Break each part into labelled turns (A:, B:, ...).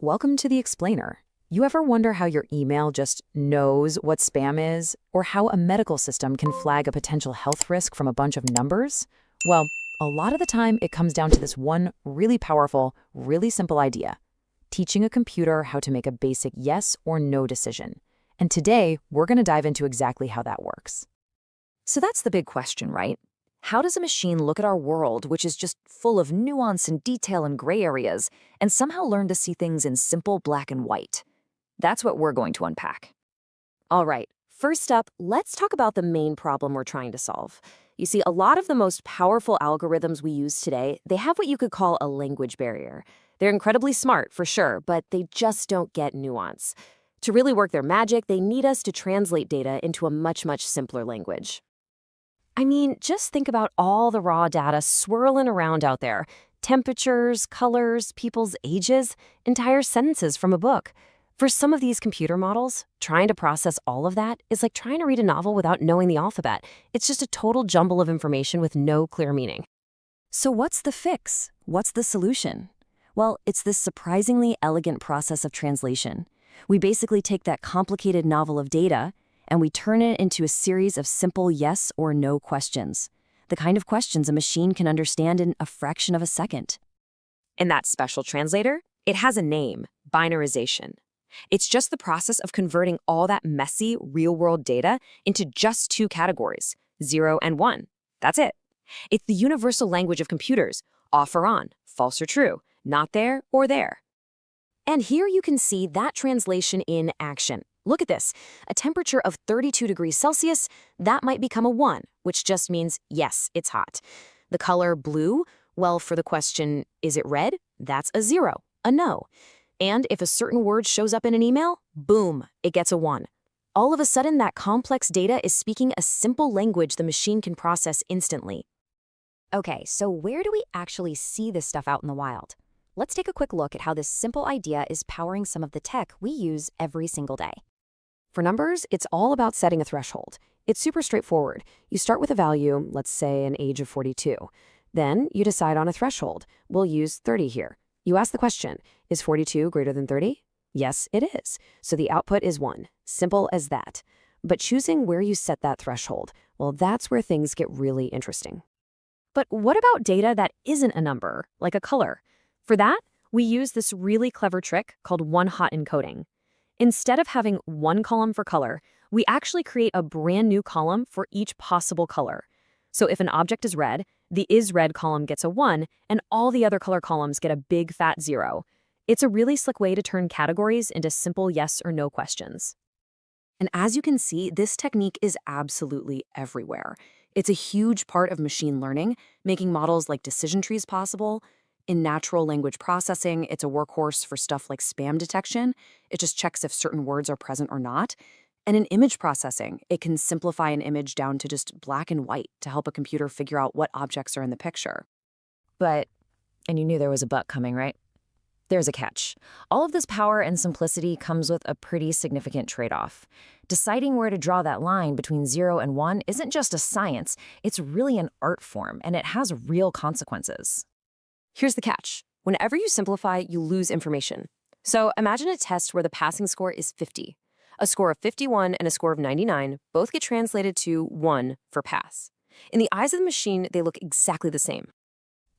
A: welcome to the Explainer. You ever wonder how your email just knows what spam is, or how a medical system can flag a potential health risk from a bunch of numbers? Well, a lot of the time it comes down to this one really powerful, really simple idea: teaching a computer how to make a basic yes or no decision. And today, we're going to dive into exactly how that works.
B: So that's the big question, right? How does a machine look at our world, which is just full of nuance and detail and gray areas, and somehow learn to see things in simple black and white? That's what we're going to unpack.
C: All right, first up, let's talk about the main problem we're trying to solve. You see, a lot of the most powerful algorithms we use today, they have what you could call a language barrier. They're incredibly smart, for sure, but they just don't get nuance. To really work their magic, they need us to translate data into a much, much simpler language. I mean, just think about all the raw data swirling around out there. Temperatures, colors, people's ages, entire sentences from a book. For some of these computer models, trying to process all of that is like trying to read a novel without knowing the alphabet. It's just a total jumble of information with no clear meaning. So what's the fix? What's the solution? Well, it's this surprisingly elegant process of translation. We basically take that complicated novel of data and we turn it into a series of simple yes or no questions, the kind of questions a machine can understand in a fraction of a second.
B: And that special translator, it has a name: binarization. It's just the process of converting all that messy, real-world data into just two categories, 0 and 1. That's it. It's the universal language of computers: off or on, false or true, not there or there.
C: And here you can see that translation in action. Look at this. A temperature of 32 degrees Celsius, that might become a 1, which just means, yes, it's hot. The color blue, well, for the question, is it red? That's a 0, a no. And if a certain word shows up in an email, boom, it gets a 1. All of a sudden, that complex data is speaking a simple language the machine can process instantly.
D: Okay, so where do we actually see this stuff out in the wild? Let's take a quick look at how this simple idea is powering some of the tech we use every single day.
A: For numbers, it's all about setting a threshold. It's super straightforward. You start with a value, let's say an age of 42. Then you decide on a threshold. We'll use 30 here. You ask the question, is 42 greater than 30? Yes, it is. So the output is 1. Simple as that. But choosing where you set that threshold, well, that's where things get really interesting.
C: But what about data that isn't a number, like a color? For that, we use this really clever trick called one-hot encoding. Instead of having one column for color, we actually create a brand new column for each possible color. So if an object is red, the isRed column gets a 1, and all the other color columns get a big fat 0. It's a really slick way to turn categories into simple yes or no questions. And as you can see, this technique is absolutely everywhere. It's a huge part of machine learning, making models like decision trees possible. In natural language processing, it's a workhorse for stuff like spam detection. It just checks if certain words are present or not. And in image processing, it can simplify an image down to just black and white to help a computer figure out what objects are in the picture.
B: And you knew there was a but coming, right? There's a catch. All of this power and simplicity comes with a pretty significant trade-off. Deciding where to draw that line between 0 and 1 isn't just a science, it's really an art form, and it has real consequences.
C: Here's the catch. Whenever you simplify, you lose information. So imagine a test where the passing score is 50. A score of 51 and a score of 99 both get translated to 1 for pass. In the eyes of the machine, they look exactly the same.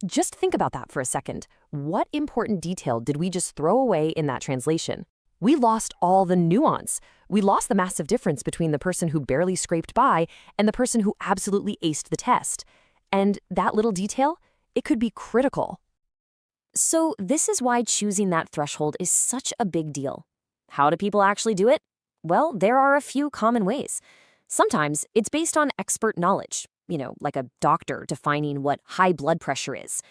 C: Just think about that for a second. What important detail did we just throw away in that translation? We lost all the nuance. We lost the massive difference between the person who barely scraped by and the person who absolutely aced the test. And that little detail, it could be critical. So this is why choosing that threshold is such a big deal. How do people actually do it? Well, there are a few common ways. Sometimes it's based on expert knowledge, like a doctor defining what high blood pressure is.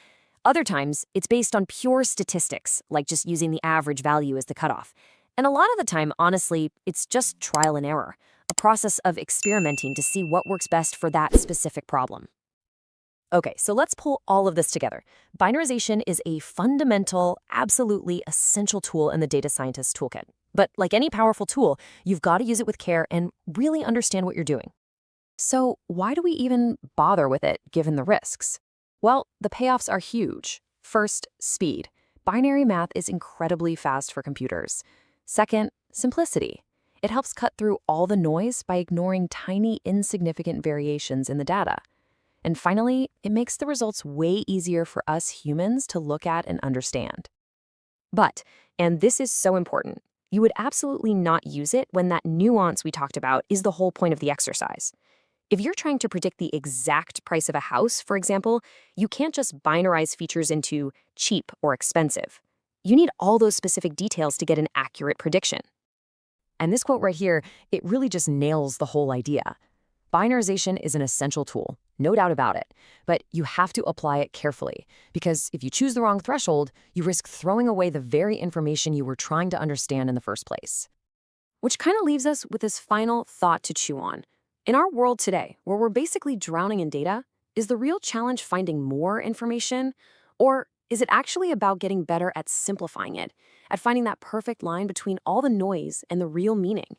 C: Other times, it's based on pure statistics, like just using the average value as the cutoff. And a lot of the time, honestly, it's just trial and error, a process of experimenting to see what works best for that specific problem. Okay, so let's pull all of this together. Binarization is a fundamental, absolutely essential tool in the data scientist's toolkit. But like any powerful tool, you've got to use it with care and really understand what you're doing. So why do we even bother with it, given the risks? Well, the payoffs are huge. First, speed. binary math is incredibly fast for computers. Second, simplicity. It helps cut through all the noise by ignoring tiny, insignificant variations in the data. And finally, it makes the results way easier for us humans to look at and understand. But, and this is so important, you would absolutely not use it when that nuance we talked about is the whole point of the exercise. If you're trying to predict the exact price of a house, for example, you can't just binarize features into cheap or expensive. You need all those specific details to get an accurate prediction.
A: And this quote right here, it really just nails the whole idea. Binarization is an essential tool, no doubt about it, but you have to apply it carefully, because if you choose the wrong threshold, you risk throwing away the very information you were trying to understand in the first place.
C: Which kind of leaves us with this final thought to chew on. In our world today, where we're basically drowning in data, is the real challenge finding more information? Or is it actually about getting better at simplifying it, at finding that perfect line between all the noise and the real meaning?